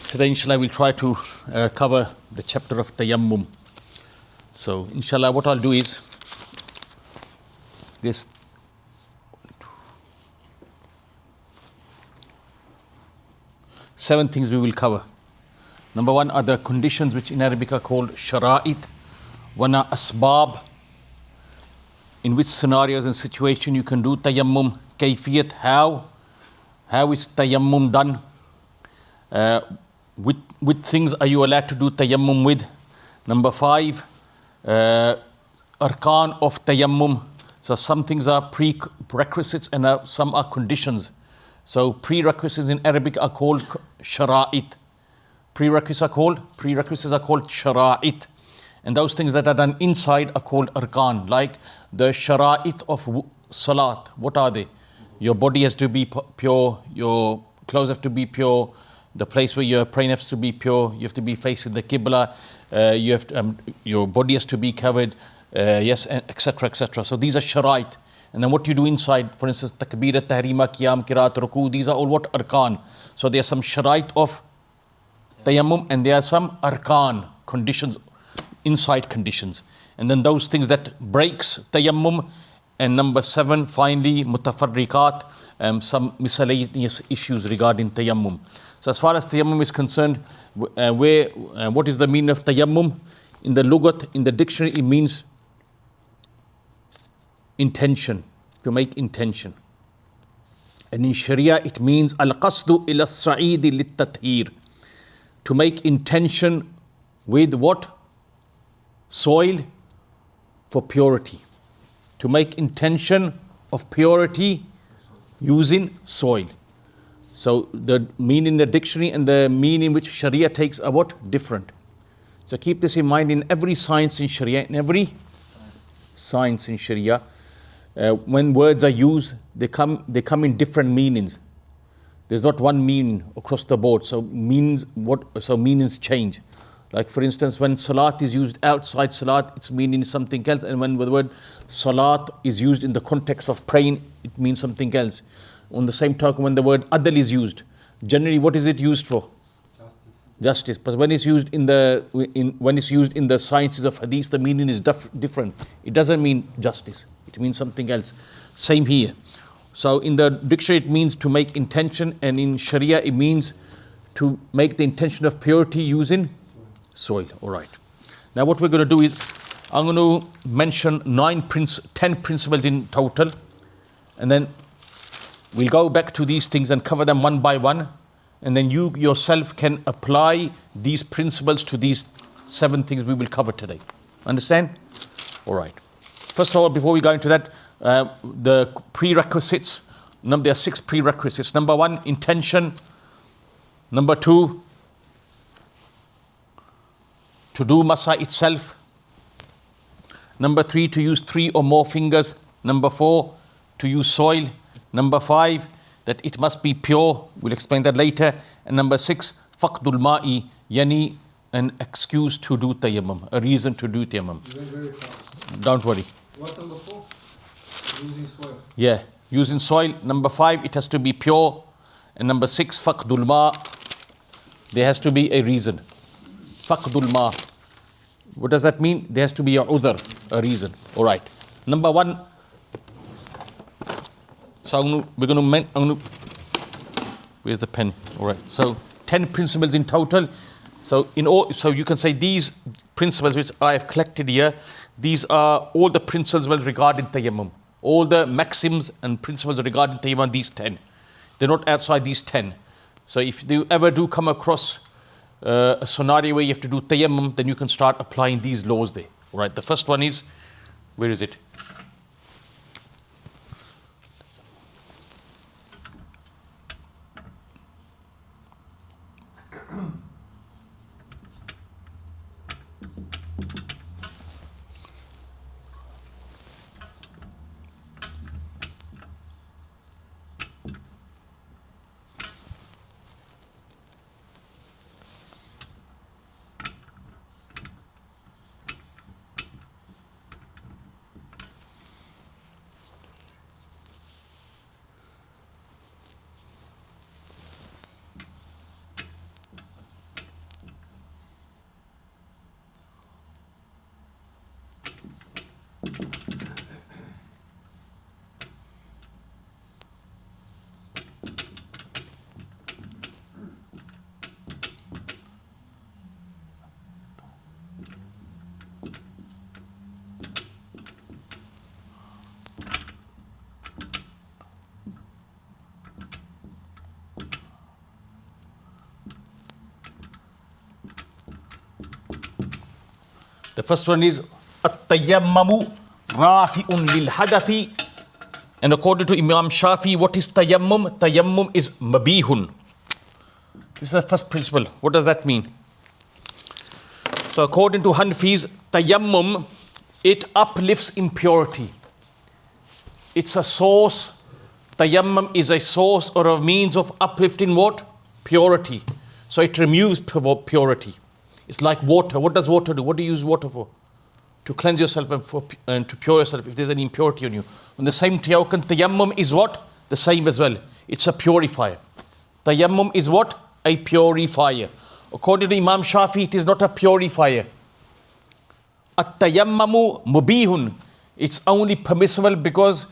Today, inshallah, we'll try to cover the chapter of tayamum. So, inshallah, what I'll do is this. 7 things we will cover. Number 1 are the conditions which in Arabic are called shara'it. One are asbab, in which scenarios and situation you can do tayammum. Kayfiyat, how is tayammum done? Which things are you allowed to do tayammum with? Number 5, arkan of tayammum. So some things are prerequisites and some are conditions. So prerequisites in Arabic are called shara'it. Prerequisites are called shara'it. And those things that are done inside are called arkan. Like the shara'it of salat. What are they? Your body has to be pure, your clothes have to be pure, the place where you're praying has to be pure, you have to be facing the qibla, you have to, your body has to be covered, yes, etc., etc. So these are shara'it. And then what you do inside, for instance, takbira, tahrima, qiyam, qiraat, ruku, these are all what? Arkan. So there are some shara'it of tayammum and there are some arkan, conditions, inside conditions. And then those things that breaks tayammum. And number 7, finally, mutafarriqat, some miscellaneous issues regarding tayammum. So as far as tayammum is concerned, what is the meaning of tayammum? In the lugat, in the dictionary, it means intention, to make intention. And in Sharia, it means al-qasdu ila as-sa'idi lit-tathir, to make intention with what? Soil for purity. To make intention of purity using soil. So the meaning in the dictionary and the meaning which Sharia takes are what? Different. So keep this in mind in every science in Sharia, when words are used, they come in different meanings. There's not one meaning across the board. So meanings change. Like for instance, when salat is used outside salat, it's meaning something else. And when the word salat is used in the context of praying, it means something else. On the same token, when the word adl is used, generally what is it used for? Justice. But when it's used in the sciences of hadith, the meaning is different. It doesn't mean justice. It means something else. Same here. So in the dictionary it means to make intention, and in Sharia it means to make the intention of purity using soil. All right. Now what we're going to do is, I'm going to mention 10 principles in total, and then we'll go back to these things and cover them one by one, and then you yourself can apply these principles to these 7 things we will cover today. Understand? All right. First of all, before we go into that, the prerequisites. There are 6 prerequisites. Number 1, intention. Number 2, to do masa itself. Number 3, to use 3 or more fingers. Number 4, to use soil. Number 5, that it must be pure. We'll explain that later. And number 6, faqdul ma'i, yani an excuse to do tayammum, a reason to do tayammum. Very fast. Don't worry. What number 4? Using soil. Yeah, using soil. Number 5, it has to be pure. And number 6, faqdul ma', there has to be a reason. Faqdul ma'. What does that mean? There has to be a udhr, a reason. All right. Number 1. So where's the pen? All right. So 10 principles in total. So you can say these principles which I have collected here, these are all the principles regarding tayammum. All the maxims and principles regarding tayammum, these 10. They're not outside these 10. So if you ever do come across a scenario where you have to do tayammum, then you can start applying these laws there. All right. The first one is, where is it? The first one is at-tayammamu rafi'un lil hadathi. And according to Imam Shafi, what is tayammum? Tayammum is mabihun. This is the first principle. What does that mean? So according to Hanfis, tayammum, it uplifts impurity. It's a source. Tayammum is a source or a means of uplifting what? Purity. So it removes purity. It's like water. What does water do? What do you use water for? To cleanse yourself and to pure yourself if there's any impurity on you. On the same token, tayammum is what? The same as well. It's a purifier. Tayammum is what? A purifier. According to Imam Shafi, it is not a purifier. At-tayammamu mubihun. It's only permissible because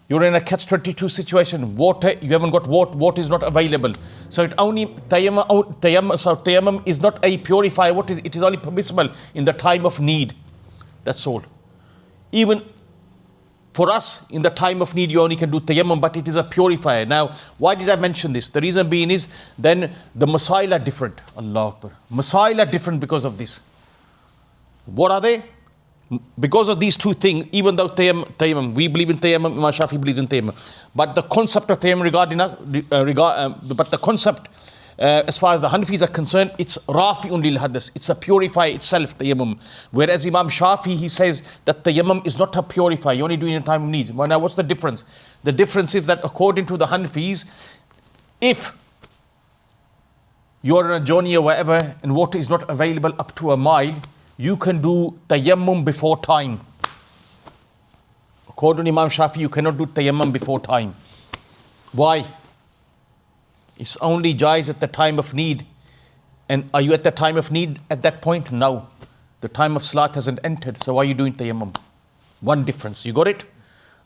you're in a catch-22 situation. Water, you haven't got water is not available. So it only tayammum is not a purifier. It is only permissible in the time of need. That's all. Even for us, in the time of need, you only can do tayammum, but it is a purifier. Now, why did I mention this? The reason being is, then the masail are different. Allah Akbar. Masail are different because of this. What are they? Because of these two things, even though tayammum, we believe in tayammum, Imam Shafi believes in tayammum. But the concept of tayammum as far as the Hanfis are concerned, it's rafi'un lil hadas. It's a purifier itself, tayammum. Whereas Imam Shafi, he says that tayammum is not a purifier. You only do it in time of need. Well, now what's the difference? The difference is that according to the Hanfis, if you're on a journey or wherever and water is not available up to a mile, you can do tayammum before time. According to Imam Shafi, you cannot do tayammum before time. Why? It's only jais at the time of need. And are you at the time of need at that point? No. The time of salat hasn't entered. So why are you doing tayammum? One difference. You got it?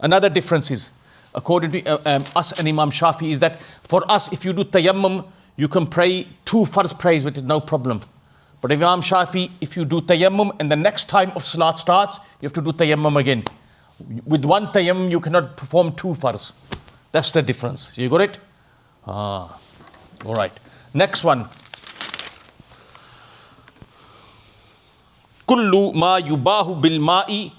Another difference is, according to us and Imam Shafi, is that for us, if you do tayammum, you can pray 2 farz prayers with it, no problem. But Imam Shafi, if you do tayammum and the next time of salat starts, you have to do tayammum again. With one tayammum, you cannot perform 2 farz. That's the difference. You got it? All right. Next one. Kullu ma yubahu bil ma'i.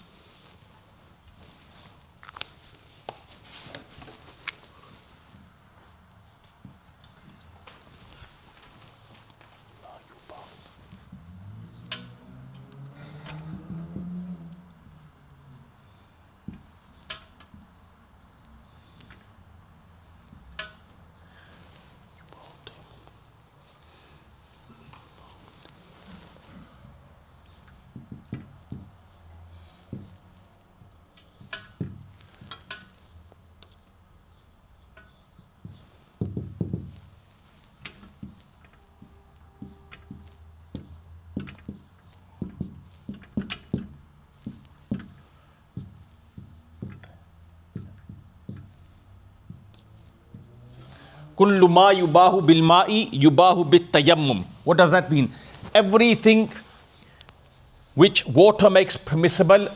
Kullu ma yubahu bil ma'i yubahu bit tayammum. What does that mean? Everything which water makes permissible,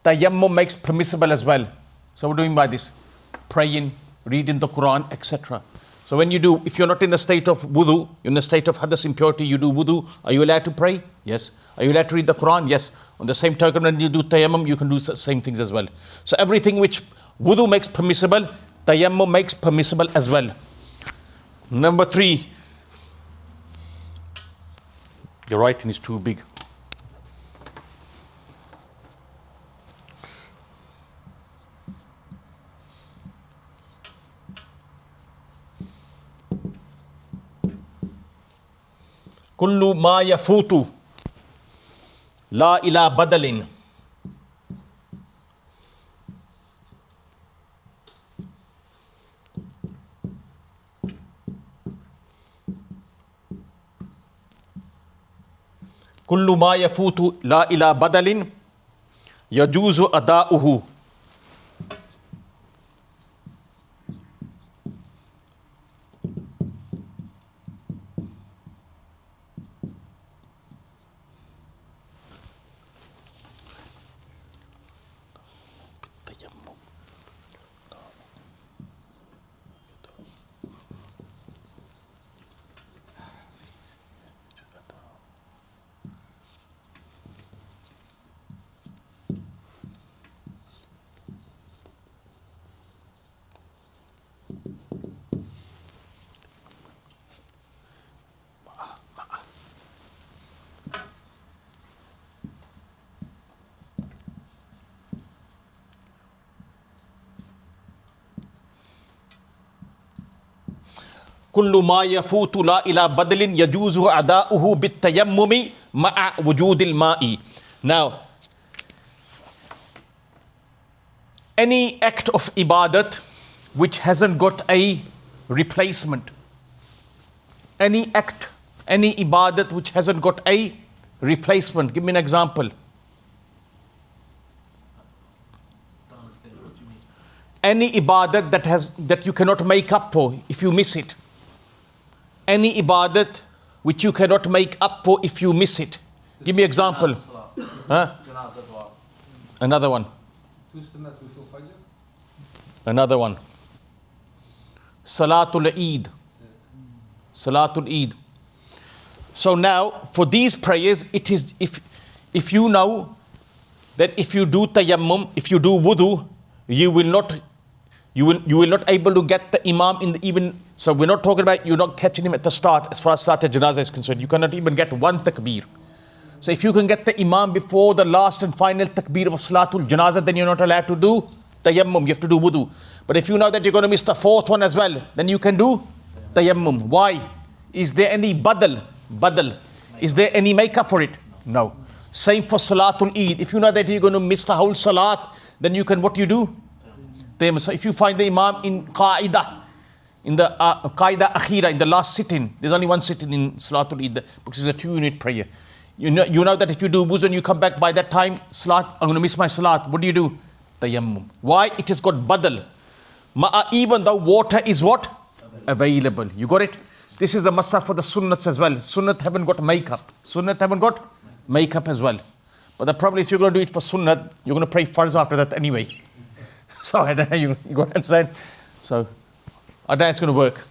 tayammum makes permissible as well. So what do we mean by this? Praying, reading the Quran, etc. So when you do, if you're not in the state of wudu, you're in the state of hadas impurity, you do wudu, are you allowed to pray? Yes. Are you allowed to read the Quran? Yes. On the same token, when you do tayammum, you can do the same things as well. So everything which wudu makes permissible, tayammum makes permissible as well. Number 3. Your writing is too big. Kullu ma yafutu la ila badalin. Kullu ma yafutu la ila badalin yajuzu ada'uhu. كل ما يفوت لا إلى بدل يجوز أداؤه بالتيمم مع وجود الماء. Now, any act of ibadat which hasn't got a replacement, any act, any ibadat which hasn't got a replacement. Give me an example. Any ibadat that you cannot make up for if you miss it. Any ibadat which you cannot make up for if you miss it. Give me an example. Huh? Another one. Two sunnahs before Fajr. Another one. Salatul Eid. Salatul Eid. So now, for these prayers, it is if you know that if you do tayammum, if you do wudu, you will not able to get the imam in the even. So we're not talking about you're not catching him at the start. As far as Salat al-Janazah is concerned, you cannot even get one takbir. So if you can get the imam before the last and final takbir of Salatul Janazah, then you're not allowed to do tayammum. You have to do wudu. But if you know that you're going to miss the fourth one as well, then you can do tayammum. Why? Is there any badal? Is there any makeup for it? No. Same for Salatul Eid. If you know that you're going to miss the whole salat, then you can, what you do? So if you find the imam in qaida, in the qaida akhira, in the last sitting, there's only one sitting in Salatul Eid, because it's a 2-unit prayer. You know that if you do wuzu and you come back by that time, salat, I'm going to miss my salat. What do? Tayammum. Why? It has got badal. Even though water is what? Available. You got it? This is the masah for the sunnats as well. Sunnat haven't got makeup. Sunnat haven't got makeup as well. But the problem is you're going to do it for sunnat, you're going to pray farz after that anyway. So I don't know, you got to understand. So I don't know it's going to work.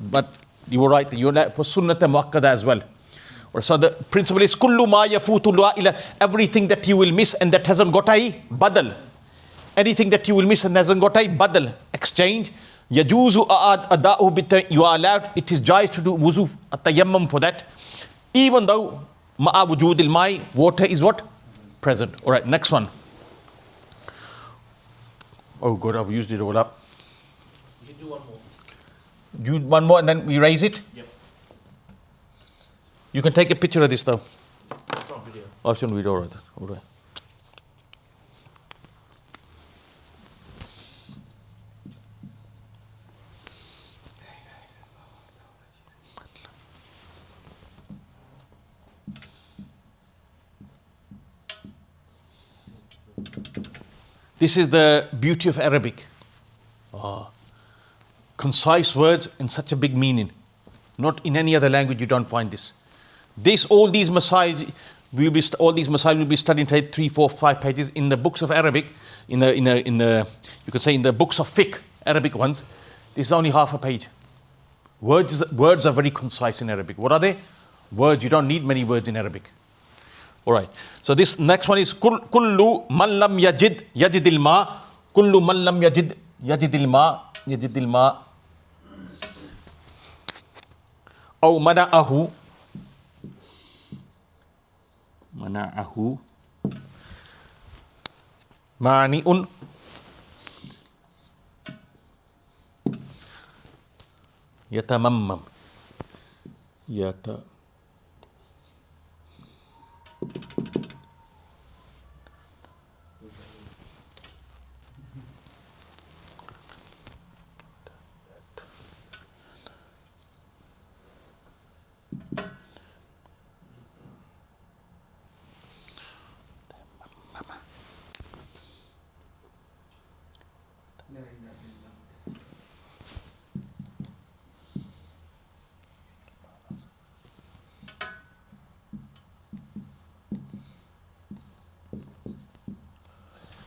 But you were right, you're for sunnat and muakkada as well. So the principle is kullu ma yafutu la ila, everything that you will miss and that hasn't got a badal. Anything that you will miss and hasn't got a badal, exchange. Yajuzu ada'u bit, you are allowed, it is jais to do wuzu at-tayammum for that. Even though ma'a wujudil mai, water is what? Present. Alright, next one. Oh God, I've used it all up. You can do one more. Do one more and then we raise it? Yep. You can take a picture of this though. It's on video. Oh, it's on video, alright. Alright. This is the beauty of Arabic. Concise words and such a big meaning. Not in any other language you don't find this. All these masail will be studied in 3, 4, 5 pages in the books of Arabic. In the you could say in the books of fiqh, Arabic ones. This is only half a page. Words are very concise in Arabic. What are they? Words. You don't need many words in Arabic. All right. So this next one is kullu man lam yajidil ma. Kullu man lam yajidil ma. Aw mana'ahu mani'un yatamammam.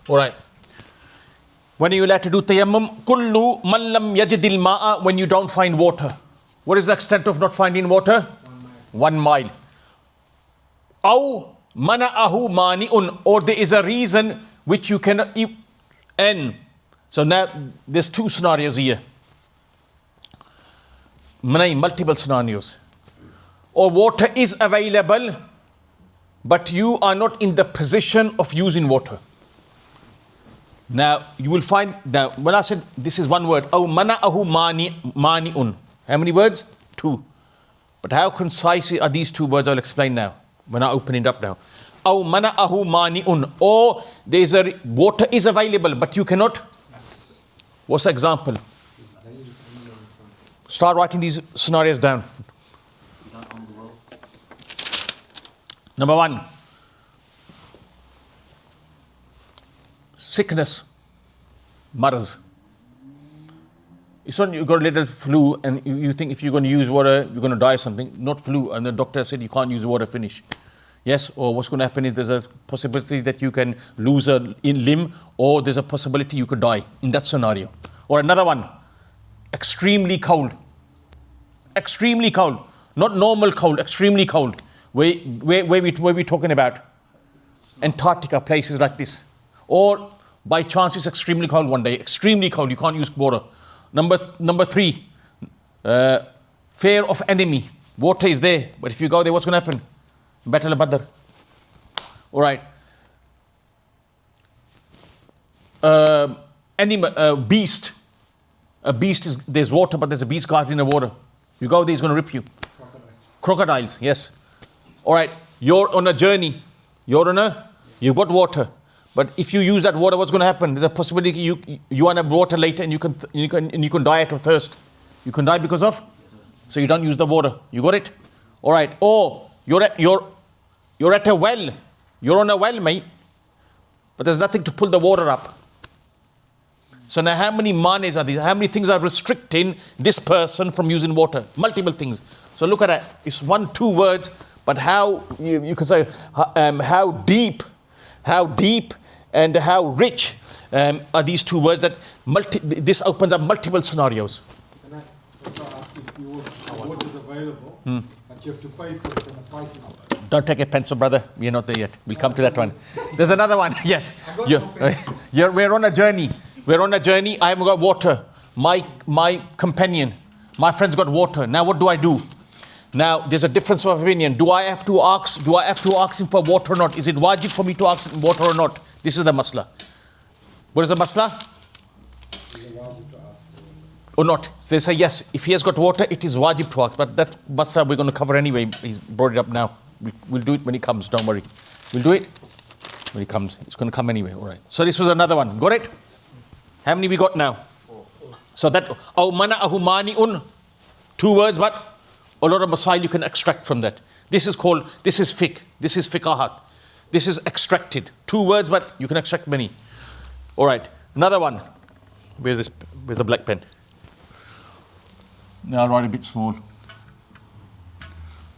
All right. When are you allowed to do tayammum? Kullu man lam yajidil ma'a, when you don't find water. What is the extent of not finding water? 1 mile. Aw mana'ahu mani'un, or there is a reason which you cannot end. So now there's 2 scenarios here. Multiple scenarios. Or water is available, but you are not in the position of using water. Now you will find that when I said this is one word, aw mana'ahu mani'un, How many words? 2. But how concise are these 2 words? I'll explain now when I open it up now. أَوْ مَنَأَهُ مَانِئٌ. Or water is available, but you cannot. What's the example? Start writing these scenarios down. Number 1. Sickness. Maraz. It's not you've got a little flu and you think if you're going to use water, you're going to die or something. Not flu. And the doctor said you can't use water, finish. Yes, or what's going to happen is there's a possibility that you can lose a limb, or there's a possibility you could die in that scenario. Or another one, extremely cold. Extremely cold. Not normal cold, extremely cold. Where we talking about? Antarctica, places like this. Or by chance it's extremely cold one day. Extremely cold, you can't use water. Number 3, fear of enemy. Water is there, but if you go there, what's going to happen? Battle of Badr. All right. Animal, beast. A beast is, there's water, but there's a beast guarding the water. You go there, he's going to rip you. Crocodiles, yes. All right. You're on a journey. You've got water. But if you use that water, what's going to happen? There's a possibility you want to have water later and you can die out of thirst. You can die because of? So you don't use the water. You got it? All right. Or you're at a well. You're on a well, mate. But there's nothing to pull the water up. So now how many manes are these? How many things are restricting this person from using water? Multiple things. So look at that. It's 1, 2 words, but how, you can say, how deep and how rich are these 2 words that this opens up multiple scenarios. Can I also ask if water is available, but you have to pay for it and the price is... Don't take a pencil, brother. We're not there yet. We'll come to that one. There's another one. Yes. We're on a journey. I haven't got water. My companion, my friend's got water. Now what do I do? Now there's a difference of opinion. Do I have to ask him for water or not? Is it wajib for me to ask him water or not? This is the masla. What is the masla? Or not? So they say yes. If he has got water, it is wajib to ask. But that masla we're going to cover anyway. He's brought it up now. We'll do it when he comes. Don't worry. We'll do it when he comes. It's going to come anyway. All right. So this was another one. Got it? How many we got now? 4. So that أو منعه مانع, 2 words, but a lot of masail you can extract from that. This is fiqh. This is fiqahat. This is extracted. 2 words, but you can extract many. All right. Another one. Where's the black pen? Now I'll write a bit small.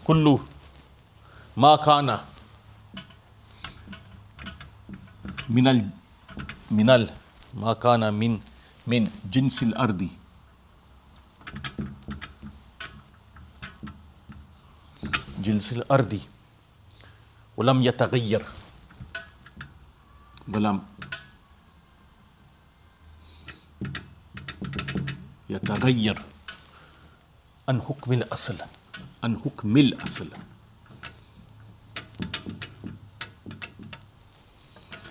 Kullu ma kana minal ma kana min jinsil ardi jinsil ardi walam yataghayyar walam yataghayyar an hukmil asl.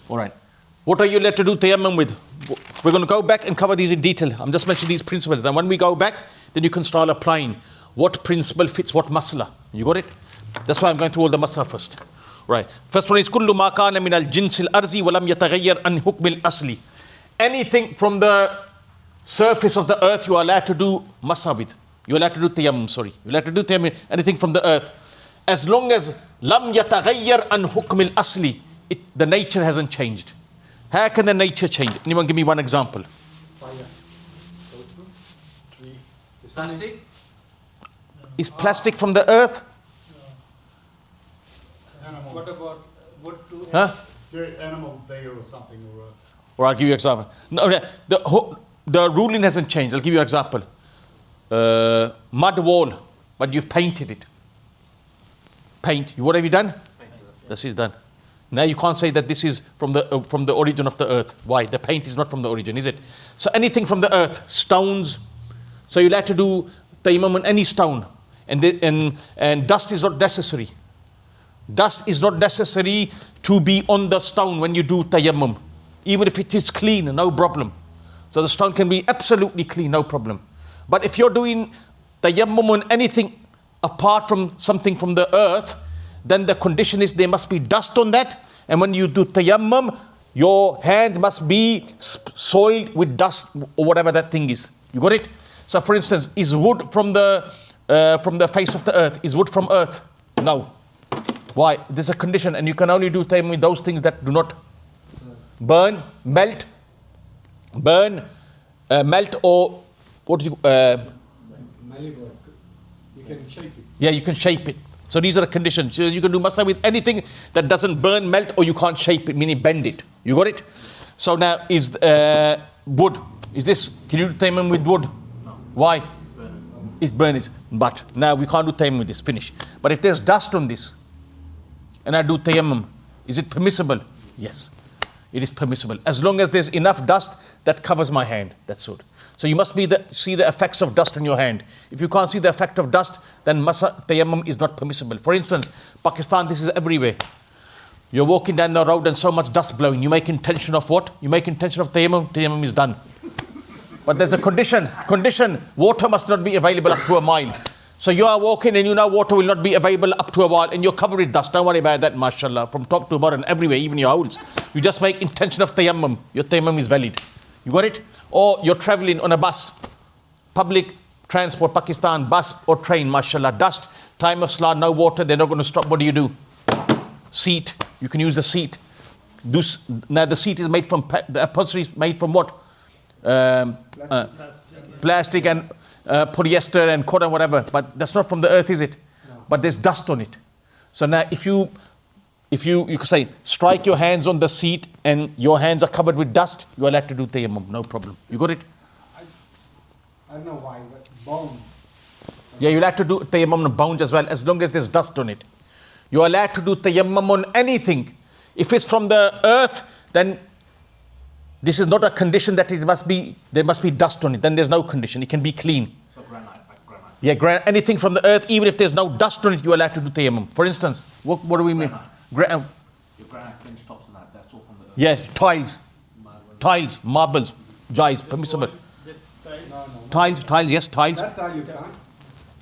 All right. What are you led to do tayammum with? We're going to go back and cover these in detail. I'm just mentioning these principles. And when we go back, then you can start applying what principle fits what masla. You got it? That's why I'm going through all the masla first. Right. First one is kullu ma kana min al-jinsil arzi wa lam yataghayyar an hukm al-asli. Anything from the surface of the earth you are allowed to do masla with. You're allowed to do tayammum, You're allowed to do tayammum, anything from the earth. As long as lam yataghayyar an hukm al-asli, the nature hasn't changed. How can the nature change? Anyone give me one example? Fire. Tree. Plastic? Is plastic from the earth? Animal. What about wood to... Huh? The animal there or something or Or I'll give you an example. No, the ruling hasn't changed. I'll give you an example. Mud wall, but you've painted it. Paint. What have you done? This is done. Now you can't say that this is from the origin of the earth. Why? The paint is not from the origin, is it? So anything from the earth, stones. So you'll have to do tayammum on any stone, and dust is not necessary. Dust is not necessary to be on the stone when you do tayammum, even if it is clean, no problem. So the stone can be absolutely clean, no problem. But if you're doing tayammum on anything apart from something from the earth, then the condition is there must be dust on that. And when you do tayammum, your hands must be soiled with dust or whatever that thing is. You got it? So for instance, is wood from the face of the earth? Is wood from earth? No. Why? There's a condition, and you can only do tayammum with those things that do not burn, melt, or what do you Malleable. You can shape it. yeah, you can shape it. So these are the conditions. So you can do masa with anything that doesn't burn, melt, or you can't shape it, meaning bend it. You got it? So now is wood. Is this, can you do tayammum with wood? No. Why? Burn. It burns. But now we can't do tayammum with this. Finish. But if there's dust on this, and I do tayammum, is it permissible? Yes. It is permissible. As long as there's enough dust that covers my hand. That's good. So you must see the effects of dust on your hand. If you can't see the effect of dust, then tayammum is not permissible. For instance, Pakistan, this is everywhere. You're walking down the road and so much dust blowing. You make intention of what? You make intention of tayammum. Tayammum is done. But there's a condition. Water must not be available up to a mile. So you are walking and you know water will not be available up to a mile and you're covered with dust. Don't worry about that, mashallah. From top to bottom, everywhere, even your holes. You just make intention of tayammum. Your tayammum is valid. You got it? Or you're traveling on a bus, public transport, Pakistan, bus or train, mashallah, dust, time of salah, no water, they're not going to stop. What do? Seat, you can use the seat. Now the seat is made from, the upholstery is made from what? Plastic and polyester and cotton, whatever. But that's not from the earth, is it? No. But there's dust on it. So now if you could say, strike your hands on the seat and your hands are covered with dust, you're allowed to do tayammum, no problem. You got it? I don't know why, but bones. Yeah, you'll have to do tayammum on bones as well, as long as there's dust on it. You're allowed to do tayammum on anything. If it's from the earth, then this is not a condition that there must be dust on it. Then there's no condition. It can be clean. So granite, like granite. Yeah, anything from the earth, even if there's no dust on it, you're allowed to do tayammum. For instance, what do we mean? Your granite bench tops and that's all from the earth. Yes, tiles, marbles, jais, permissible. No. Tiles, yes, tiles. That tile you can't.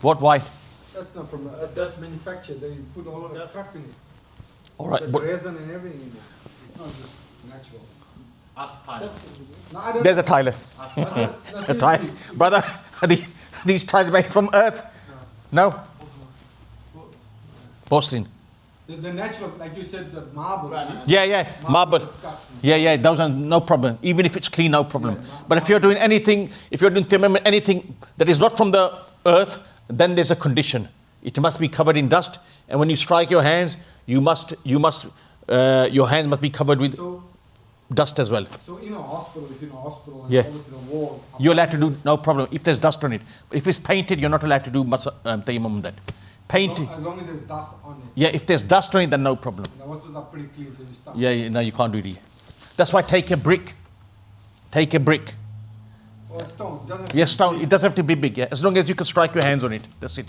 What, why? That's not from the earth. That's manufactured. They put all of that crap in it. All right, There's but resin and everything in it. It's not just natural. Ask Tyler. No, I don't. there's a tiler. No, A tile. seriously. Brother, are these tiles made from earth? No? Porcelain. The natural, like you said, the marble. is- Yeah, marble. is cut. Yeah, those are no problem. Even if it's clean, no problem. But if you're doing tayammum, anything that is not from the earth, then there's a condition. It must be covered in dust. And when you strike your hands, your hands must be covered with So, dust as well. so in a hospital, if you're in a hospital and Yeah. obviously the walls. are- You're allowed to do no problem if there's dust on it. But if it's painted, you're not allowed to do tayammum on that. Painted. As long as there's dust on it. Yeah, if there's dust on it, then no problem. The houses are pretty clean, so you start. Yeah, no, you can't do it. That's why take a brick. Or stone. Doesn't have to Yes, be stone. big. It doesn't have to be big. Yeah, as long as you can strike your hands on it. That's it.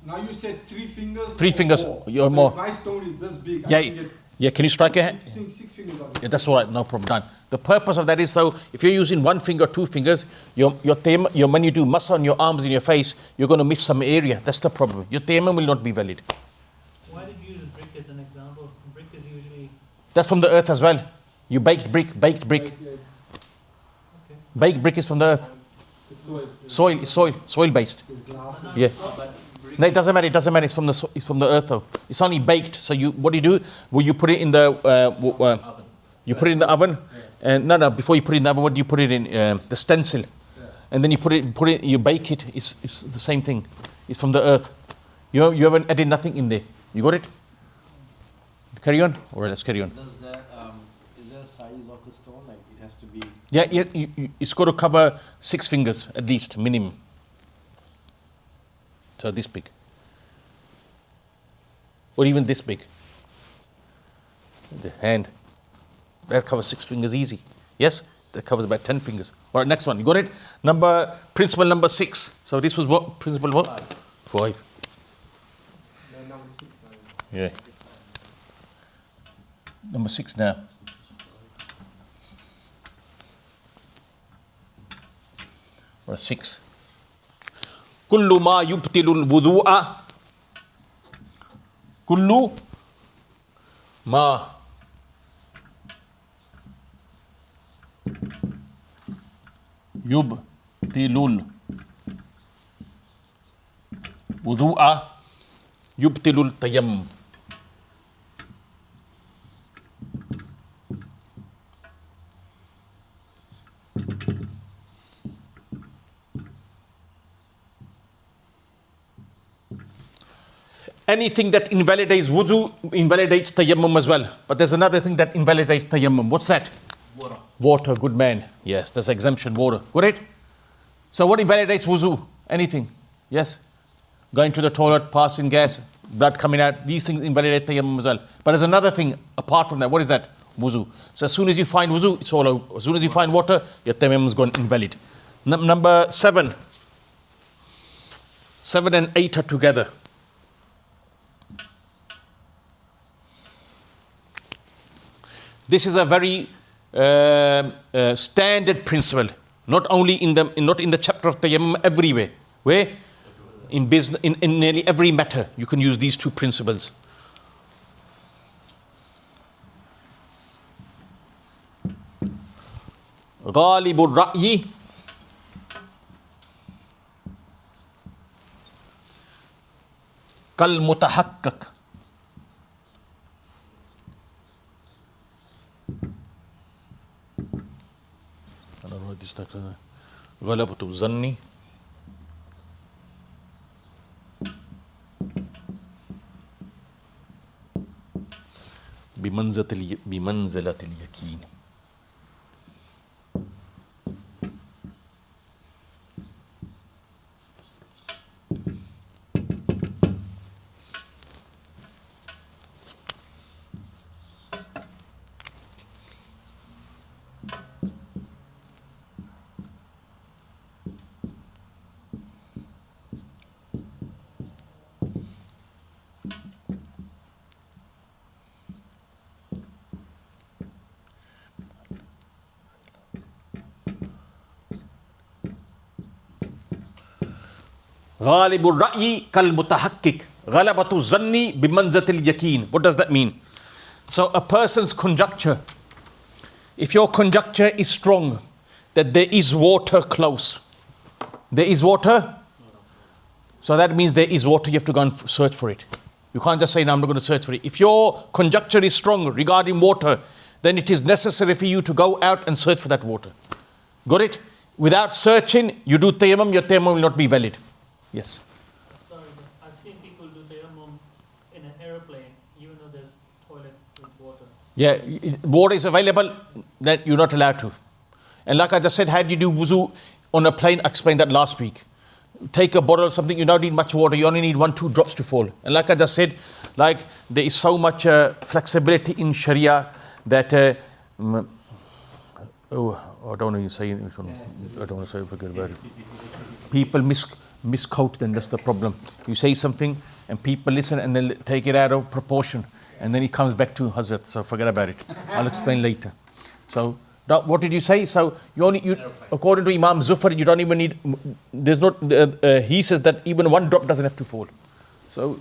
Now you said 3 fingers. Three or fingers, more. you're So more. if my stone is this big. I Yeah, can get yeah. Can you strike your hand? six fingers of it. Yeah, that's all right. No problem. Done. The purpose of that is so if you're using 1 finger, 2 fingers, when you do masa on your arms and your face, you're going to miss some area. That's the problem. Your tayammum will not be valid. Why did you use brick as an example? Brick is usually That's from the earth as well. You baked brick. Yeah, okay. Baked brick is from the earth. it's soil. Soil based. It's glass. Yeah. But No, it doesn't matter. It's from the earth though. It's only baked. So what do? Well, you put it in the oven. you put it in the oven, and no. Before you put it in the oven, what do you put it in? The stencil, and then you put it. You bake it. It's the same thing. It's from the earth. You haven't added nothing in there. You got it? Carry on. All right, let's carry on. Does that, is there a size of the stone? Like it has to be. Yeah, it's got to cover 6 fingers at least, minimum. So this big. Or even this big. The hand. That covers 6 fingers easy. Yes? That covers about 10 fingers. All right, next one. You got it? Principle number 6. So this was what? Principle what? 5. Then number 6. Yeah. Number 6 now. Or 6. kullu ma yubtilul wudu'a, kullu ma yubtilul wudu'a yubtilul tayammum. Anything that invalidates wudu invalidates tayammum as well. But there's another thing that invalidates tayammum. What's that? Water. Water, good man. Yes, there's exemption, water. Got it? So what invalidates wuzu? Anything. Yes? Going to the toilet, passing gas, blood coming out. These things invalidate tayammum as well. But there's another thing apart from that. What is that? Wuzu. So as soon as you find wuzu, it's all over. As soon as you find water, your tayammum is gone invalid. Number 7. 7 and 8 are together. This is a very standard principle, not only not in the chapter of tayammum, everywhere. Where? In business, in nearly every matter, you can use these two principles. غالب الرأي كالمتحقق. غلبة الظن بمنزلة اليقين. غالب الرأي كالمتحقق غلبة الظن بمنزلة اليقين. What does that mean? So a person's conjecture, if your conjecture is strong that there is water close, there is water, so that means there is water, you have to go and search for it. You can't just say, no, I'm not going to search for it. If your conjecture is strong regarding water, then it is necessary for you to go out and search for that water. Got it? Without searching, you do tayammum, your tayammum will not be valid. Yes. Sorry, but I've seen people do tayammum in an aeroplane, even though there's toilet with water. Yeah, water is available, that you're not allowed to. And like I just said, how do you do wuzu on a plane? I explained that last week. Take a bottle or something, you don't need much water, you only need 1-2 drops to fall. And like I just said, like there is so much flexibility in Sharia that, I don't want to say it, I don't want to say, forget about it. People misquote, then that's the problem. You say something and people listen and then take it out of proportion and then it comes back to Hazrat, so forget about it. I'll explain later. So what did you say? So according to Imam Zufar, you don't even need, there's not, he says that even 1 drop doesn't have to fall. So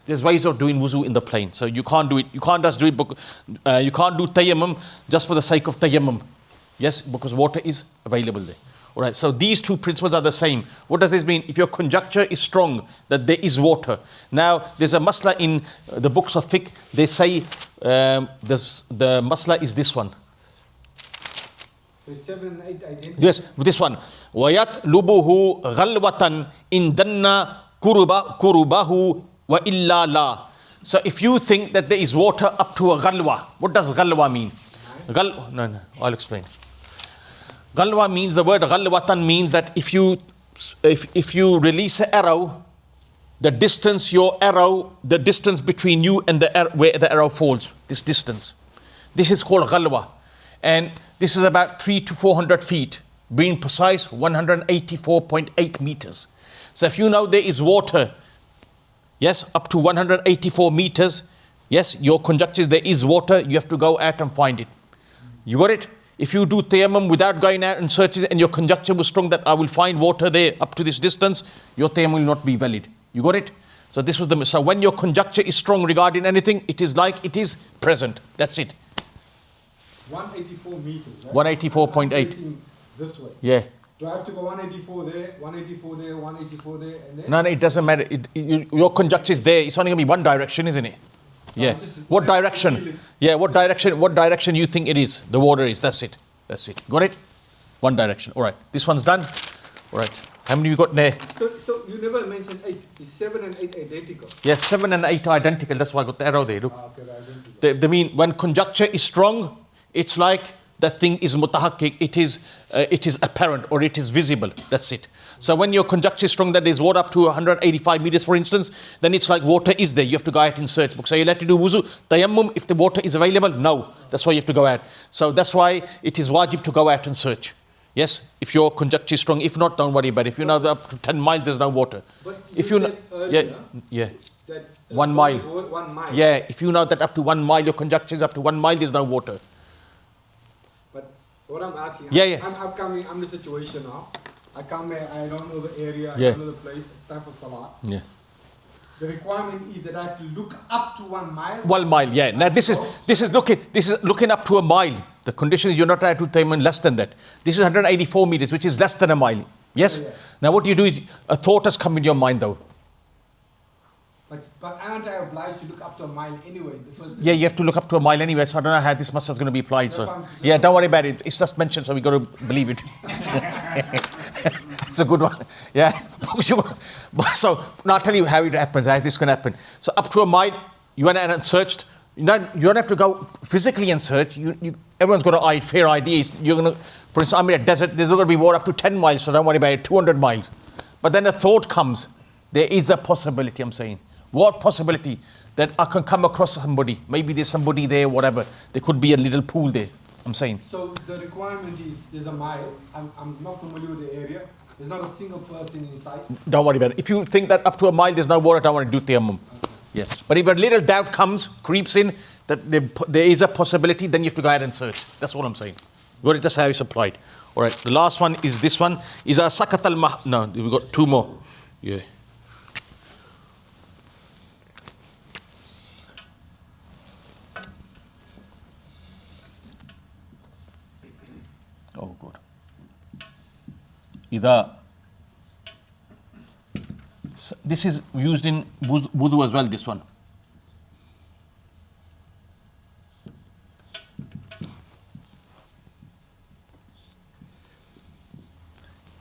there's ways of doing wuzu in the plane. So you can't do it, you can't just do it, you can't do tayammum just for the sake of tayammum. Yes, because water is available there. All right, so these two principles are the same. What does this mean? If your conjecture is strong that there is water. Now, there's a masla in the books of fiqh. They say the masla is this one. So 7 and 8 identical. Yes, this one. وَيَطْلُبُهُ غَلْوَةً إِن دَنَّ كُرُبَهُ وَإِلَّا لَا. So if you think that there is water up to a ghalwa, what does ghalwa mean? No, I'll explain. Ghalwa means, the word ghalwatan means that if you release an arrow, the distance between you and where the arrow falls, this distance, this is called ghalwa. And this is about 300 to 400 feet, being precise 184.8 meters. So if you know there is water, yes, up to 184 meters, yes, your conjecture is there is water, you have to go out and find it. You got it? If you do tayammum without going out and searching and your conjecture was strong that I will find water there up to this distance, your tayammum will not be valid. You got it? So this was so when your conjecture is strong regarding anything, it is like it is present. That's it. 184 meters, right? 184.8. I'm facing this way. Yeah. Do I have to go 184 there, 184 there, 184 there, and there? No, it doesn't matter. Your conjecture is there. It's only going to be one direction, isn't it? Yeah. What direction? Yeah, what direction? What direction you think it is? The water is. That's it. That's it. Got it? One direction. All right. This one's done. All right. How many you got there? So you never mentioned 8. Is 7 and 8 identical? Yes, 7 and 8 are identical. That's why I got the arrow there. Look. Okay, they're identical. They mean when conjecture is strong, it's like that thing is mutahakkik. It is apparent or it is visible. That's it. So when your conjecture is strong, that there's water up to 185 meters, for instance, then it's like water is there. You have to go out in search book. So you have to do wuzu, tayammum. If the water is available, no. That's why you have to go out. So that's why it is wajib to go out and search. Yes, if your conjecture is strong. If not, don't worry about it. If you know up to 10 miles, there's no water. But If you you said know, earlier yeah. that 1 mile. 1 mile. Yeah, if you know that up to 1 mile, your conjecture is up to 1 mile, there's no water. But what I'm asking, Yeah. I'm in the situation now. I come here, I don't know the area, I Yeah. don't know the place, it's time for salah. Yeah. The requirement is that I have to look up to 1 mile. 1 mile, yeah. Now this is looking up to a mile. The condition is you're not allowed to tayammum less than that. This is 184 meters, which is less than a mile. Yes? Yeah. Now what you do is, a thought has come in your mind though. But aren't I obliged to look up to a mile anyway? The first Yeah, you have to look up to a mile anyway, so I don't know how this masala is going to be applied. That's So fine. yeah, don't worry about it. It's just mentioned, so we got to believe it. It's a good one. Yeah. So now I'll tell you how it happens, how this can happen. So up to a mile, you went out and searched. You don't have to go physically and search. Everyone's got a fair idea. You're going to, for instance, I'm in a desert. There's not going to be water up to 10 miles, so don't worry about it. 200 miles. But then a thought comes. There is a possibility, I'm saying. What possibility? That I can come across somebody. Maybe there's somebody there, whatever. There could be a little pool there, I'm saying. So the requirement is there's a mile. I'm not familiar with the area. There's not a single person inside. Don't worry about it. If you think that up to a mile there's no water, don't worry, do tayammum. Yes. But if a little doubt creeps in, that there is a possibility, then you have to go ahead and search. That's what I'm saying. Got it? That's how it's applied. All right. The last one is this one. Is a sakat al-mah. No, we've got two more. Yeah. Oh, God. This is used in wudu as well, this one.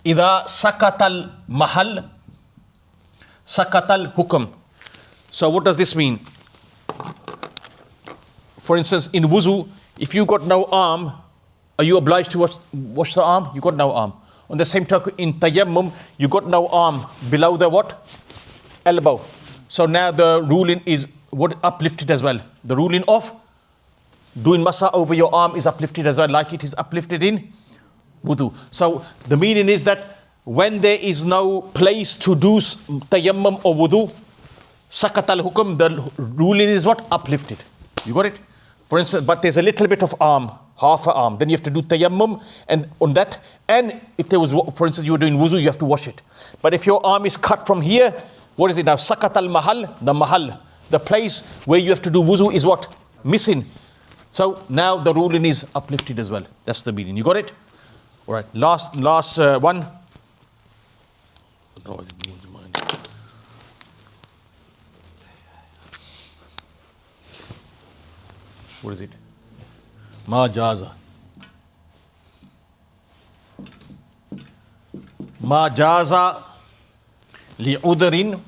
إذا سكت المحل سكت الحكم. So what does this mean? For instance, in wuzu, if you got no arm, are you obliged to wash the arm? You got no arm. On the same token, in tayammum, you got no arm below the what? Elbow. So now the ruling is what uplifted as well. The ruling of doing masa over your arm is uplifted as well, like it is uplifted in wudu. So the meaning is that when there is no place to do tayammum or wudu, sakat al-hukm, the ruling is what? Uplifted. You got it? For instance, but there's a little bit of arm, half an arm. Then you have to do tayammum and on that. And if there was, for instance, you were doing wuzu, you have to wash it. But if your arm is cut from here, what is it now? Sakat al-mahal, the mahal. The place where you have to do wuzu is what? Missing. So now the ruling is uplifted as well. That's the meaning. You got it? All right. Last one. No, what is it? Ma jaza. Ma jaza li udrin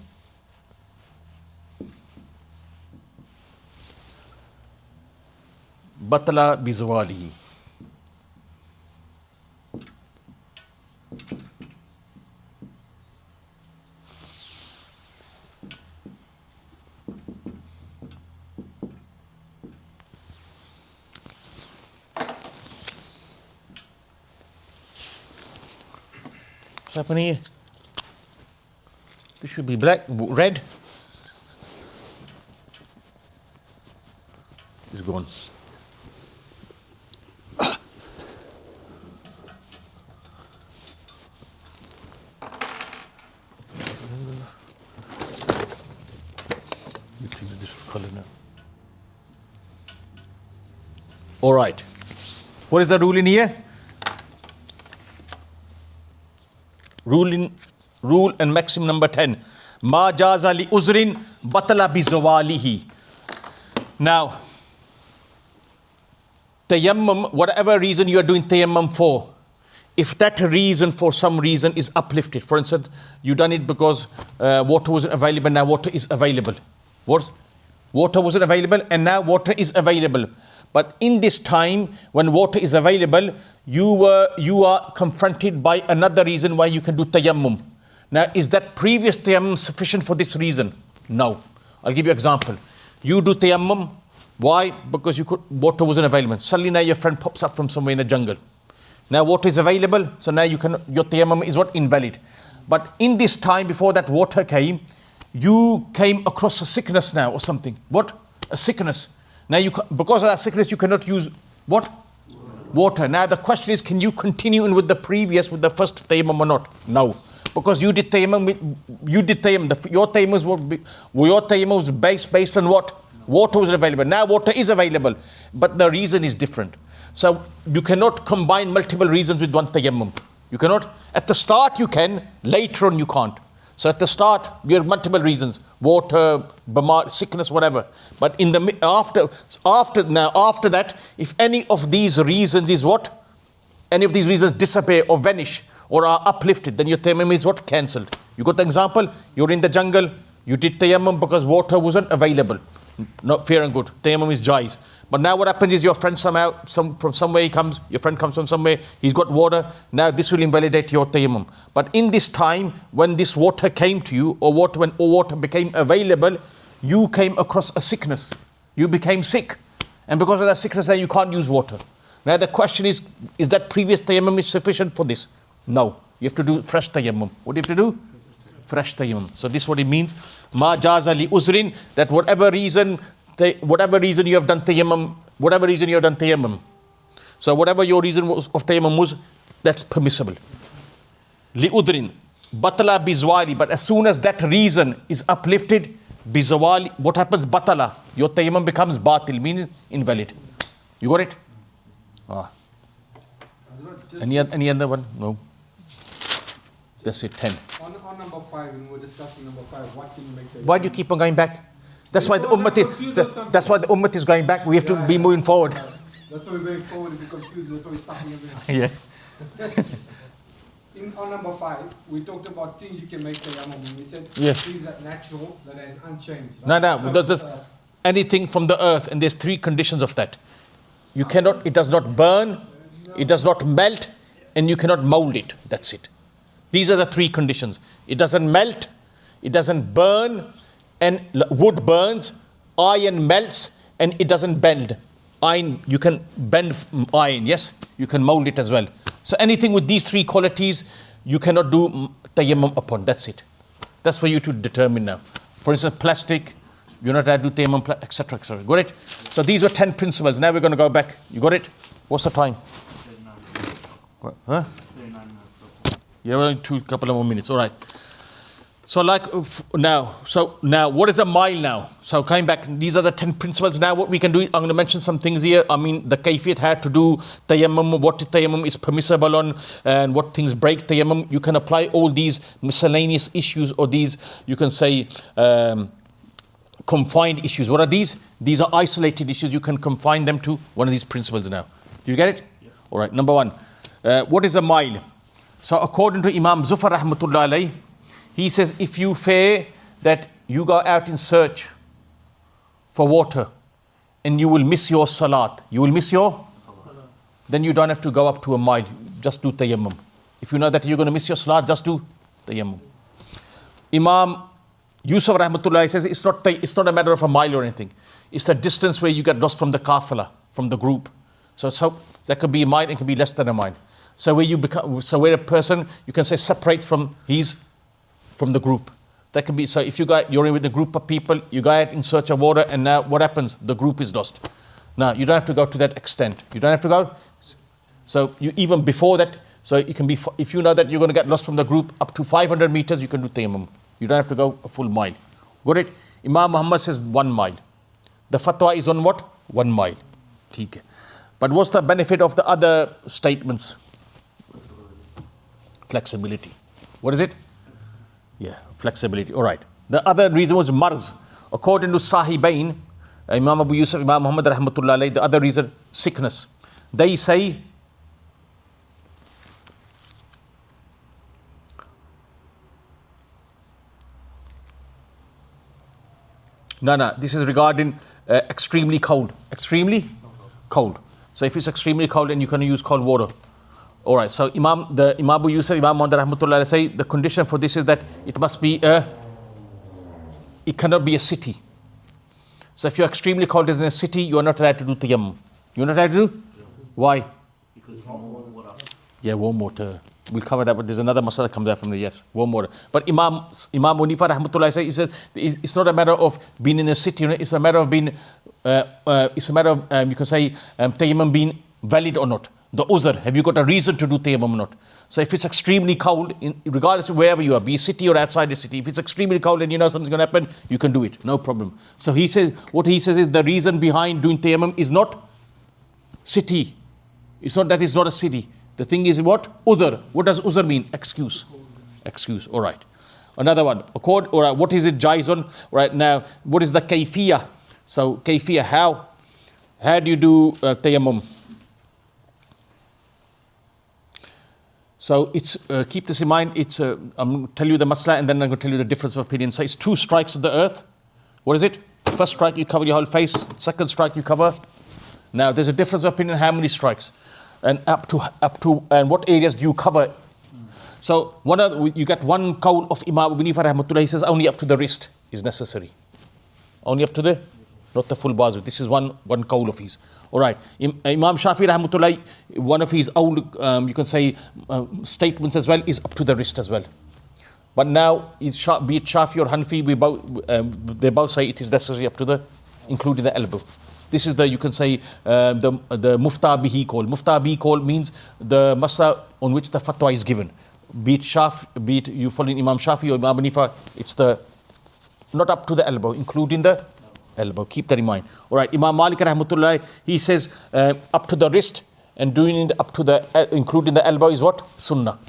batla bizwalihi. What's happening here? This should be black, red. It's gone. color now. All right. What is the rule in here? Rule and maxim number 10. Ma jaza li uzrin batala bi zawalihi. Now, tayammum, whatever reason you are doing tayammum for, if that reason for some reason is uplifted, for instance, you done it because water wasn't available, now water is available. Water wasn't available and now water is available. But in this time when water is available, you are confronted by another reason why you can do tayammum. Now, is that previous tayammum sufficient for this reason? No. I'll give you an example. You do tayammum. Why? Because water wasn't available. Suddenly now your friend pops up from somewhere in the jungle. Now water is available, so now your tayammum is what? Invalid. But in this time before that water came, you came across a sickness now or something. What? A sickness. Now because of that sickness you cannot use what? Water. Now the question is, can you continue in with the first tayammum or not? No. Because you did tayammum, your tayammum was based on what? Water was available. Now water is available, but the reason is different. So you cannot combine multiple reasons with one tayammum. You cannot. At the start you can, later on you can't. So at the start you have multiple reasons: water, sickness, whatever. But after that, if any of these reasons is what? Any of these reasons disappear or vanish or are uplifted, then your tayammum is what? Cancelled. You got the example? You're in the jungle. You did tayammum because water wasn't available. Not fair and good. Tayammum is jais. But now what happens is your friend from somewhere he comes, your friend comes from somewhere, he's got water. Now this will invalidate your tayammum. But in this time, when this water came to you, when water became available, you came across a sickness. You became sick. And because of that sickness, you can't use water. Now the question is that previous tayammum is sufficient for this? No. You have to do fresh tayammum. What do you have to do? Fresh tayammum. So this is what it means. Ma jaza li uzrin, that whatever reason you have done tayammum, so whatever your reason of tayammum was, that's permissible. Li udrin batala bizwali, but as soon as that reason is uplifted, bizwali, what happens? Batala, your tayammum becomes batil, meaning invalid. You got it? Any other one? No. That's it. 10. On number 5, when we're discussing number 5, what can you make the... Why do you keep on going back? That's why the ummah is going back. We have to be moving forward. That's why we're going forward. If you're confused, that's why we're stopping everything. Yeah. On number 5, we talked about things you can make tayammum. We said things that natural, that is unchanged. Right? No. There's anything from the earth, and there's 3 conditions of that. You cannot. It does not burn. It does not melt, and you cannot mold it. That's it. These are the 3 conditions. It doesn't melt, it doesn't burn, and wood burns, iron melts, and it doesn't bend. Iron, you can bend iron, yes? You can mold it as well. So anything with these 3 qualities, you cannot do tayammum upon. That's it. That's for you to determine now. For instance, plastic, you're not allowed to do tayammum, etc., etc. Got it? So these were 10 principles. Now we're going to go back. You got it? What's the time? What? Huh? You have only couple of more minutes. All right. So now, what is a mile now? So coming back, these are the 10 principles. Now what we can do, I'm going to mention some things here. I mean, the kayfiyat had to do tayammum, what tayammum is permissible on, and what things break tayammum. You can apply all these miscellaneous issues, or these, you can say, confined issues. What are these? These are isolated issues. You can confine them to one of these principles now. Do you get it? Yeah. All right. Number 1. What is a mile? So according to Imam Zufar rahmatullah alayh, he says if you fear that you go out in search for water and you will miss your salat, then you don't have to go up to a mile, just do tayammum. If you know that you're going to miss your salat, just do tayammum. Imam Yusuf rahmatullah alayh says it's not a matter of a mile or anything. It's a distance where you get lost from the kafala, from the group. So that could be a mile, it could be less than a mile. So where a person, you can say, separates from the group. That can be, so if you're in with a group of people, you go out in search of water, and now what happens? The group is lost. Now you don't have to go to that extent. You don't have to go. So you even before that, so you can be, if you know that you're going to get lost from the group up to 500 meters, you can do tayammum. You don't have to go a full mile. Got it? Imam Muhammad says 1 mile. The fatwa is on what? 1 mile. Okay. But what's the benefit of the other statements? Flexibility. What is it? Yeah, flexibility. All right. The other reason was marz. According to Sahibain, Imam Abu Yusuf, Imam Muhammad rahmatullah alayhi, the other reason, sickness. They say, no, this is regarding extremely cold. Extremely cold. So if it's extremely cold, then you can use cold water. All right, so Imam Abu Yusuf, Imam Muhammad rahmatullah alayhi say the condition for this is that it must be it cannot be a city. So if you're extremely cold in a city, you are not allowed to do tayammum. You're not allowed to do? Why? Because you want warm water. Yeah, warm water. We'll cover that, but there's another masala that comes out from the yes, warm water. But Imam Munifa rahmatullah say, he said it's not a matter of being in a city, it's a matter of being, it's a matter of, you can say, tayammum being valid or not. The uzr, have you got a reason to do tayammum or not? So if it's extremely cold, regardless of wherever you are, be a city or outside the city, if it's extremely cold and you know something's going to happen, you can do it, no problem. So he says, what he says is the reason behind doing tayammum is not city. It's not that it's not a city. The thing is what? Udhr. What does udhr mean? Excuse. Excuse, all right. Another one, all right, what is it jais on? Right now, what is the kayfiyah? So kayfiyah, how do you do tayammum? So it's keep this in mind. It's I'm going to tell you the masla and then I'm going to tell you the difference of opinion. So it's 2 strikes of the earth. What is it? First strike you cover your whole face. Second strike you cover. Now there's a difference of opinion. How many strikes, and up to and what areas do you cover? So you get one qawl of Imam Abu Hanifa rahmatullah. He says only up to the wrist is necessary. Only up to the, not the full bazu. This is one qawl of his. All right. Imam Shafi rahmatullah, one of his old, you can say, statements as well is up to the wrist as well. But now, be it Shafi or Hanfi, they both say it is necessary up to the, including the elbow. This is the, you can say, the mufta bihi call. Mufta bihi call means the masa on which the fatwa is given. Be it you follow Imam Shafi or Imam Hanifa, it's the, not up to the elbow, including the elbow. Keep that in mind. All right. Imam Malik rahmatullah, he says up to the wrist, and doing it up to the, including the elbow is what? Sunnah.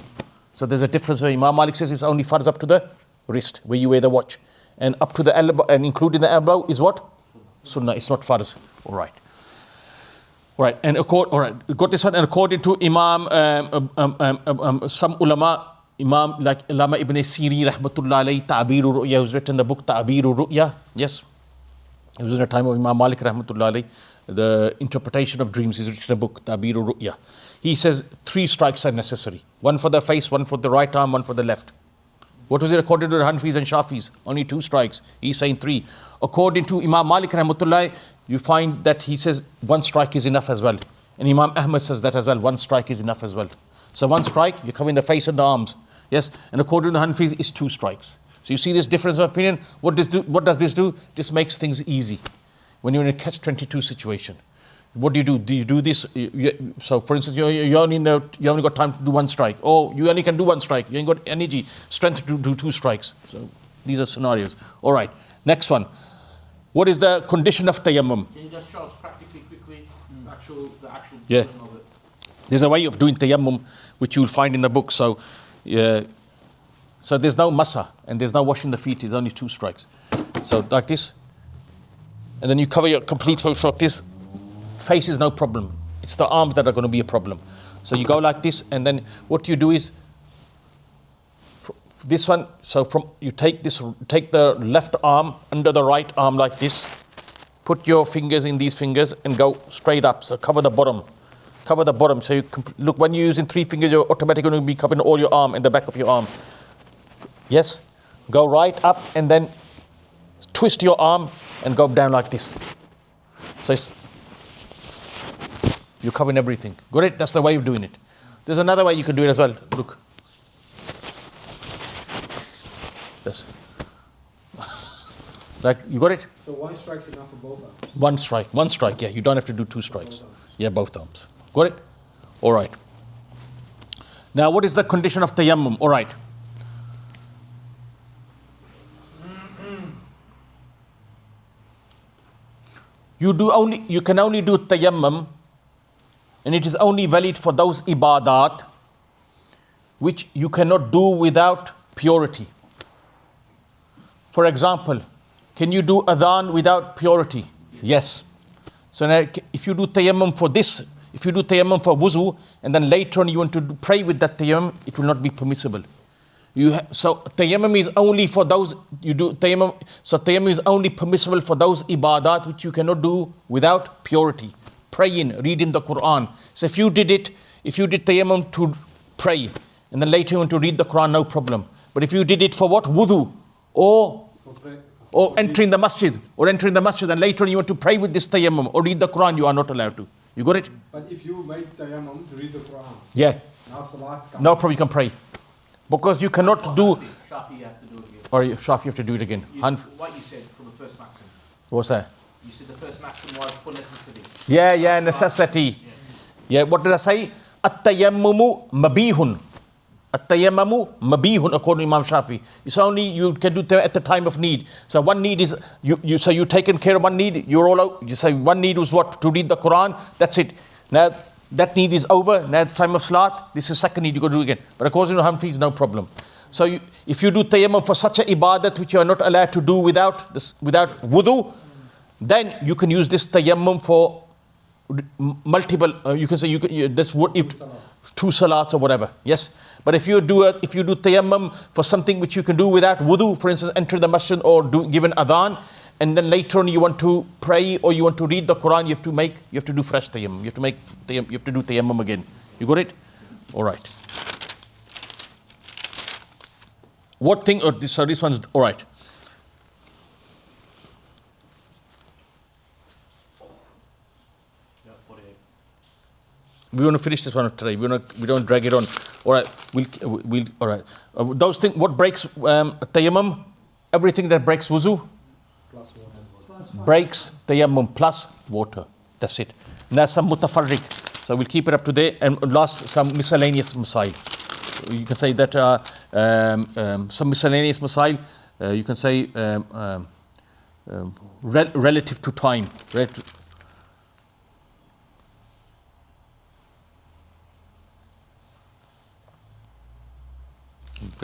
So there's a difference where Imam Malik says it's only farz up to the wrist, where you wear the watch. And up to the elbow, and including the elbow is what? Sunnah. It's not farz. All right. All right. And all right, got this one. And according to Imam, some ulama, Imam like Allama Ibn Siri rahmatullah alayhi, Ta'biru Ru'ya, who's written the book Ta'biru Ru'ya. Yes. It was in the time of Imam Malik rahmatullah alayhi, the interpretation of dreams. He's written a book, Ta'biru Ru'ya. He says 3 strikes are necessary. 1 for the face, 1 for the right arm, 1 for the left. What was it according to the Hanfis and Shafis? Only 2 strikes. He's saying 3. According to Imam Malik rahmatullah, you find that he says 1 strike is enough as well. And Imam Ahmad says that as well, 1 strike is enough as well. So 1 strike, you're covering the face and the arms. Yes, and according to the Hanfis, it's 2 strikes. So you see this difference of opinion. What does this do? This makes things easy. When you're in a catch-22 situation, what do? Do you do this? So for instance, you only got time to do 1 strike. Oh, you only can do 1 strike. You ain't got energy, strength to do 2 strikes. So these are scenarios. All right, next one. What is the condition of tayammum? Can you just show us practically, quickly, the actual Yeah. doing of it? There's a way of doing tayammum which you will find in the book. So, so there's no masa and there's no washing the feet. It's only 2 strikes. So like this, and then you cover your complete face like this. Face is no problem. It's the arms that are going to be a problem. So you go like this, and then what you do is this one. So you take the left arm under the right arm like this. Put your fingers in these fingers and go straight up. So cover the bottom. Cover the bottom. So you look, when you're using 3 fingers, you're automatically going to be covering all your arm and the back of your arm. Yes? Go right up and then twist your arm and go down like this. So you're covering everything. Got it? That's the way of doing it. There's another way you can do it as well. Look. Yes. Like, you got it? So 1 strike's enough for both arms? 1 strike, yeah. You don't have to do 2 strikes. Yeah, both arms. Got it? All right. Now, what is the condition of tayammum? All right. You can only do tayammum, and it is only valid for those ibadat which you cannot do without purity. For example, can you do adhan without purity? Yes. So now, if you do tayammum for this, if you do tayammum for wuzu, and then later on you want to pray with that tayammum, it will not be permissible. So tayammum is only for those, you do tayammum, so tayammum is only permissible for those ibadat which you cannot do without purity. Praying, reading the Quran. So if you did tayammum to pray, and then later you want to read the Quran, no problem. But if you did it for what? Wudu, or entering the masjid, and later on you want to pray with this tayammum or read the Quran, you are not allowed to. You got it? But if you make tayammum to read the Quran, Yeah. now salat's come. No problem, you can pray. Because you cannot do, Shafi, you have to do it again. or Shafi, you have to do it again. What you said from the first maxim. What's that? You said the first maxim was for necessity. Yeah, necessity. Yeah, what did I say? At-tayammumu mabihun. At-tayammumu mabihun, according to Imam Shafi. It's only you can do at the time of need. So one need is, so you taken care of one need, you're all out. You say one need was what? To read the Quran, that's it. Now, that need is over, now it's time of salat, this is second need, you got to do again. But according to Hanfis, no problem. So if you do tayammum for such a ibadat which you are not allowed to do without wudu, then you can use this tayammum for multiple, you can say, two salats or whatever, yes. But if you do tayammum for something which you can do without wudu, for instance, enter the masjid or give an adhan, and then later on you want to pray or you want to read the Quran, you have to do fresh tayammum. You have to do tayammum again. You got it? All right. What thing? This one's all right. Yeah, 48. We want to finish this one today. We don't drag it on. All right. We'll. All right. Those things. What breaks tayammum? Everything that breaks wuzu. Plus water. Breaks tayammum plus water. That's it. Now some mutafarriq. So we'll keep it up to date. And last, some miscellaneous masail. You can say that some miscellaneous masail. You can say relative to time. Forget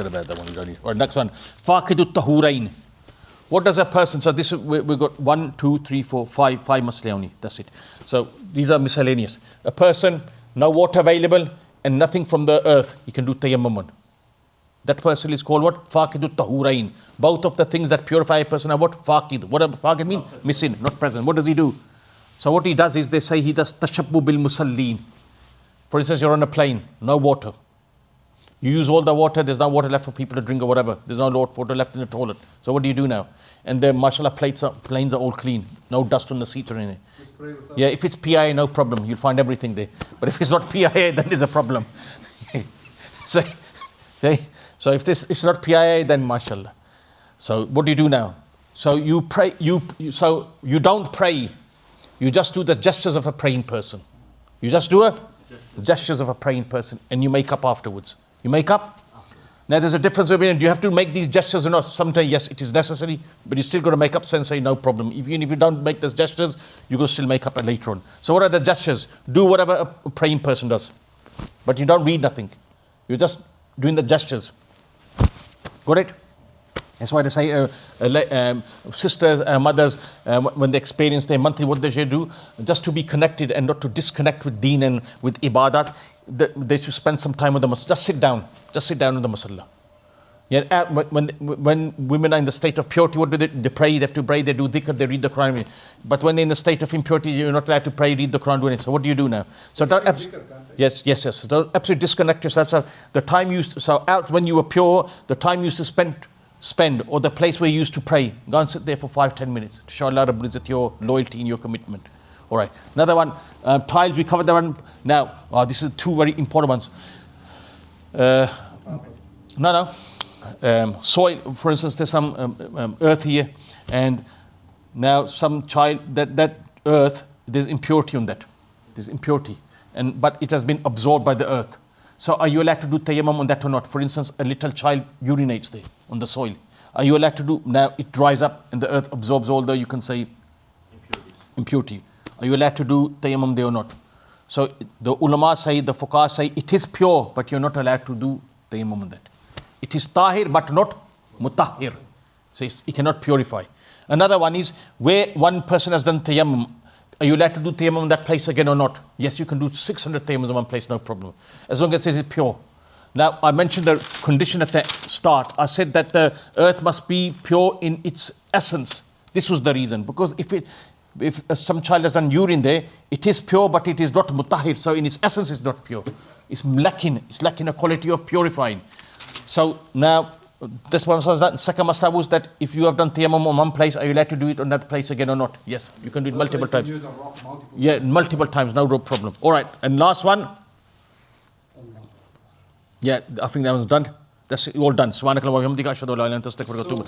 about that one. You don't need. All right, next one. Faqidut tahurain. What does a person? So this we got 1, 2, 3, 4, 5 masla only. That's it. So these are miscellaneous. A person, no water available and nothing from the earth, he can do tayammum on. That person is called what? Faqidut tahurain. Both of the things that purify a person are what? Faqid. What does faqid mean? Missing, not present. What does he do? So what he does is they say he does tashabbu bil musallin. For instance, you're on a plane, no water. You use all the water, there's no water left for people to drink or whatever. There's no water left in the toilet. So what do you do now? And the mashallah planes are all clean. No dust on the seats or anything. Yeah, if it's PIA, no problem. You'll find everything there. But if it's not PIA, then there's a problem. So if it's not PIA, then mashallah. So what do you do now? So you pray. So you don't pray. You just do the gestures of a praying person. You just do gestures of a praying person, and you make up afterwards. You make up. Now there's a difference between, do you have to make these gestures or not? Sometimes yes, it is necessary, but you still got to make up and say no problem. Even if you don't make those gestures, you got to still make up later on. So what are the gestures? Do whatever a praying person does, but you don't read nothing. You're just doing the gestures. Got it? That's why they say sisters, mothers, when they experience their monthly, what they should do, just to be connected and not to disconnect with deen and with ibadat, they should spend some time with the masjid. Just sit down in the masjid. Yeah, when women are in the state of purity, what do they? They pray, they have to pray, they do dhikr, they read the Quran. But when they're in the state of impurity, you're not allowed to pray, read the Quran, do anything. So what do you do now? So don't yes. So don't absolutely disconnect yourself. So the time when you were pure, the time you used to spend, or the place where you used to pray, go and sit there for 5-10 minutes to show Allah Rabbul Izzat your loyalty and your commitment. All right. Another one, tiles, we covered that one. Now, this is two very important ones. Soil, for instance, there's some earth here, and now some child, that earth, there's impurity on that. There's impurity, but it has been absorbed by the earth. So are you allowed to do tayammum on that or not? For instance, a little child urinates there on the soil. Are you allowed to do, now it dries up and the earth absorbs all the, you can say, impurity. Are you allowed to do tayammum there or not? So the ulama say, the fuqaha say, it is pure, but you're not allowed to do tayammum on that. It is tahir, but not mutahhir. So it cannot purify. Another one is where one person has done tayammum. Are you allowed to do tayammum in that place again or not? Yes, you can do 600 tayammums in one place, no problem. As long as it is pure. Now, I mentioned the condition at the start. I said that the earth must be pure in its essence. This was the reason. Because if some child has done urine there, it is pure, but it is not mutahhir. So in its essence, it's not pure. It's lacking a quality of purifying. So now, this one was that. Second masala was that if you have done tayammum on one place, are you allowed to do it on that place again or not? Yes, you can do it multiple times. Use a rock multiple Yeah, multiple times, no problem. All right, and last one. Yeah, I think that was done. That's all done. Subhanakallahumma wa bihamdika ashhadu an la ilaha illa anta astaghfiruka wa atubu.